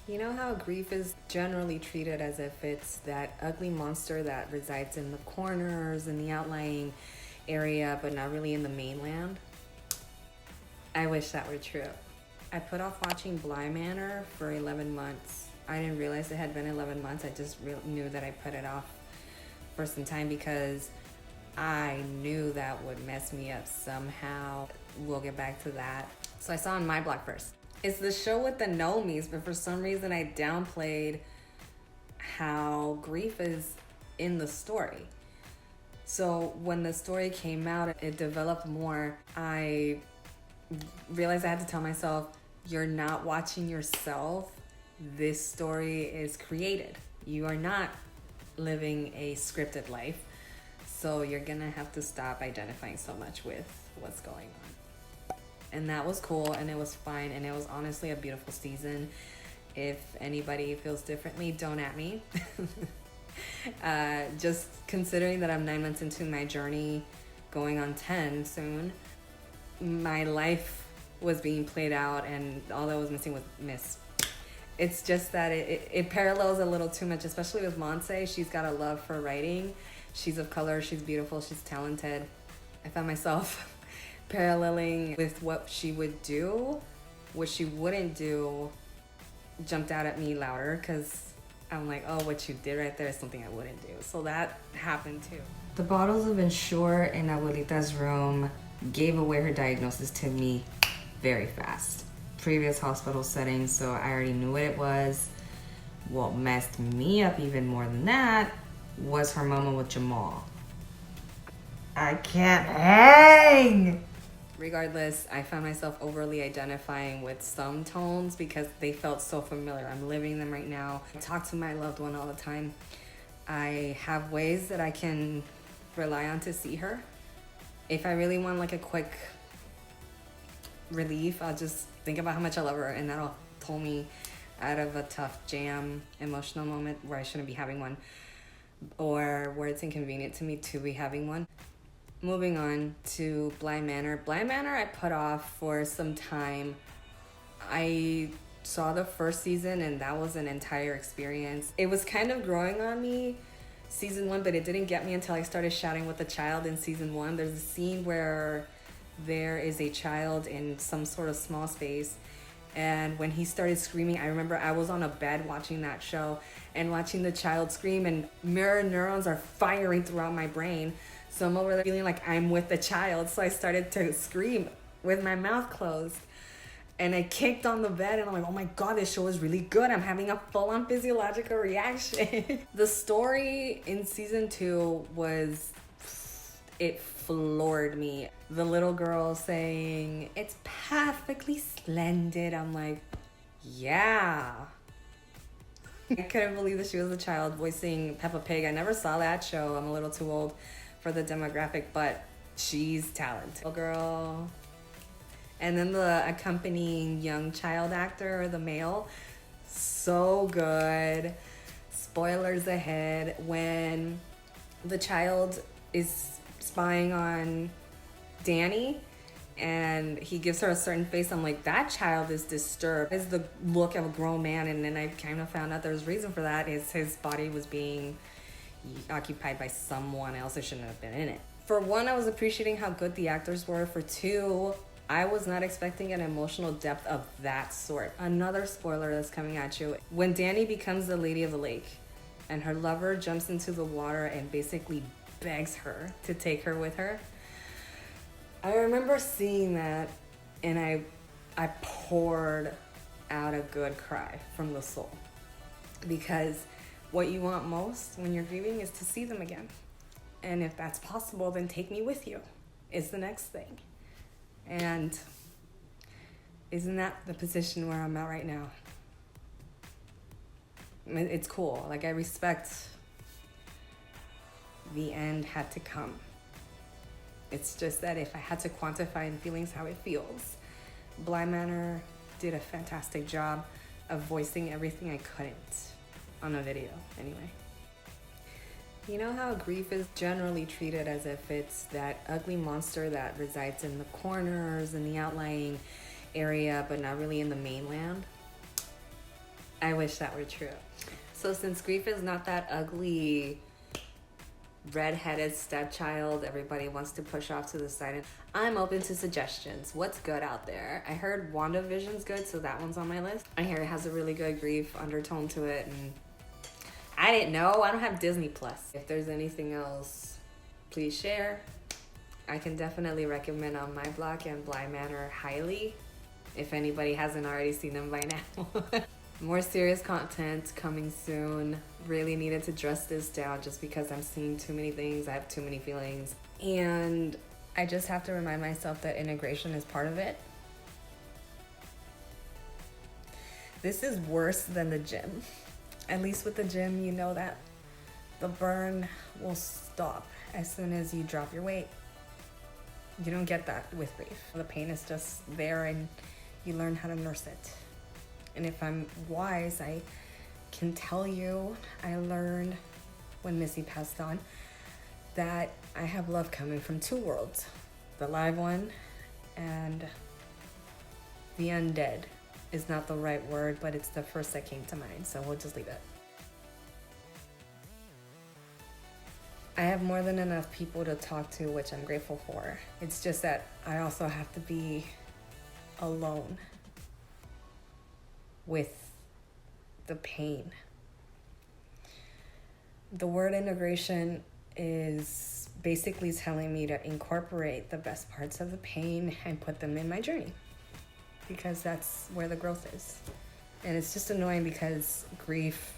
You know how grief is generally treated as if it's that ugly monster that resides in the corners, in the outlying area, but not really in the mainland? I wish that were true. I put off watching Bly Manor for 11 months. I didn't realize it had been 11 months. I just knew that I put it off for some time because I knew that would mess me up somehow. We'll get back to that. So I saw on my blog first. It's the show with the nomies, but for some reason I downplayed how grief is in the story. So when the story came out, it developed more. I realized I had to tell myself, you're not watching yourself. This story is created. You are not living a scripted life. So you're gonna have to stop identifying so much with what's going on. And that was cool, and it was fine, and it was honestly a beautiful season. If anybody feels differently, don't at me. Just considering that I'm 9 months into my journey, going on 10 soon, my life was being played out, and all that was missing was Miss. It's just that it parallels a little too much, especially with Monse. She's got a love for writing. She's of color, she's beautiful, she's talented. I found myself paralleling with what she would do. What she wouldn't do jumped out at me louder because I'm like, oh, what you did right there is something I wouldn't do. So that happened too. The bottles of ensure in Abuelita's room gave away her diagnosis to me very fast. Previous hospital settings, so I already knew what it was. What messed me up even more than that was her moment with Jamal. I can't hang! Regardless, I found myself overly identifying with some tones because they felt so familiar. I'm living them right now. I talk to my loved one all the time. I have ways that I can rely on to see her. If I really want like a quick relief, I'll just think about how much I love her, and that'll pull me out of a tough jam emotional moment where I shouldn't be having one, or where it's inconvenient to me to be having one. Moving on to Bly Manor. Bly Manor I put off for some time. I saw the first season and that was an entire experience. It was kind of growing on me, season 1, but it didn't get me until I started shouting with a child in season 1. There's a scene where there is a child in some sort of small space, and when he started screaming, I remember I was on a bed watching that show and watching the child scream, and mirror neurons are firing throughout my brain. So I'm over there feeling like I'm with the child. So I started to scream with my mouth closed. And I kicked on the bed and I'm like, oh my God, this show is really good. I'm having a full-on physiological reaction. The story in season 2 it floored me. The little girl saying, it's perfectly splendid. I'm like, yeah. I couldn't believe that she was a child voicing Peppa Pig. I never saw that show. I'm a little too old for the demographic, but she's talented. Little girl. And then the accompanying young child actor, or the male, so good. Spoilers ahead. When the child is spying on Danny and he gives her a certain face, I'm like, that child is disturbed. It's the look of a grown man, and then I kind of found out there's reason for that. Is his body was being occupied by someone else who shouldn't have been in it. For one, I was appreciating how good the actors were. For two, I was not expecting an emotional depth of that sort. Another spoiler that's coming at you. When Danny becomes the Lady of the Lake and her lover jumps into the water and basically begs her to take her with her, I remember seeing that and I poured out a good cry from the soul, because what you want most when you're grieving is to see them again. And if that's possible, then take me with you is the next thing. And isn't that the position where I'm at right now? It's cool. Like, I respect the end had to come. It's just that if I had to quantify in feelings how it feels, Bly Manor did a fantastic job of voicing everything I couldn't on a video, anyway. You know how grief is generally treated as if it's that ugly monster that resides in the corners, in the outlying area, but not really in the mainland? I wish that were true. So since grief is not that ugly, red-headed stepchild everybody wants to push off to the side, I'm open to suggestions. What's good out there? I heard WandaVision's good, so that one's on my list. I hear it has a really good grief undertone to it, and I didn't know. I don't have Disney Plus. If there's anything else, please share. I can definitely recommend On My Block and Bly Manor highly, if anybody hasn't already seen them by now. More serious content coming soon. Really needed to dress this down just because I'm seeing too many things. I have too many feelings. And I just have to remind myself that integration is part of it. This is worse than the gym. At least with the gym, you know that the burn will stop as soon as you drop your weight. You don't get that with grief. The pain is just there and you learn how to nurse it. And if I'm wise, I can tell you I learned when Missy passed on that I have love coming from two worlds. The live one and the undead is not the right word, but it's the first that came to mind, so we'll just leave it. I have more than enough people to talk to, which I'm grateful for. It's just that I also have to be alone with the pain. The word integration is basically telling me to incorporate the best parts of the pain and put them in my journey, because that's where the growth is. And it's just annoying because grief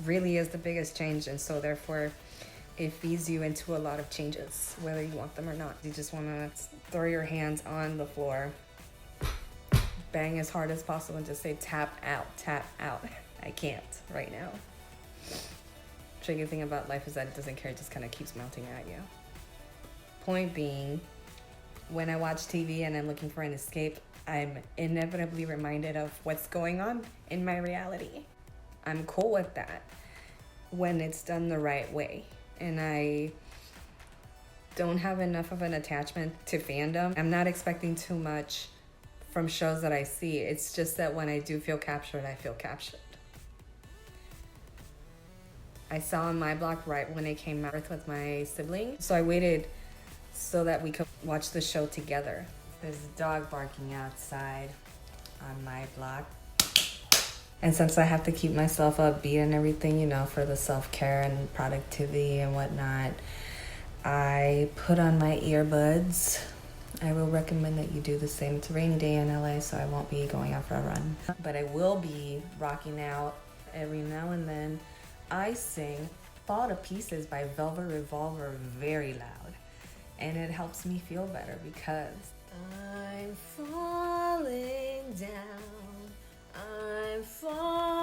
really is the biggest change, and so therefore it feeds you into a lot of changes, whether you want them or not. You just want to throw your hands on the floor, bang as hard as possible, and just say tap out, tap out. I can't right now. Tricky thing about life is that it doesn't care, it just kind of keeps mounting at you. Point being, when I watch TV and I'm looking for an escape, I'm inevitably reminded of what's going on in my reality. I'm cool with that when it's done the right way. And I don't have enough of an attachment to fandom. I'm not expecting too much from shows that I see. It's just that when I do feel captured, I feel captured. I saw On My Block right when it came out with my sibling, so I waited so that we could watch the show together. There's a dog barking outside on my block. And since I have to keep myself upbeat and everything, you know, for the self-care and productivity and whatnot, I put on my earbuds. I will recommend that you do the same. It's a rainy day in LA, so I won't be going out for a run. But I will be rocking out every now and then. I sing Fall to Pieces by Velvet Revolver very loud. And it helps me feel better because I'm falling down. I'm falling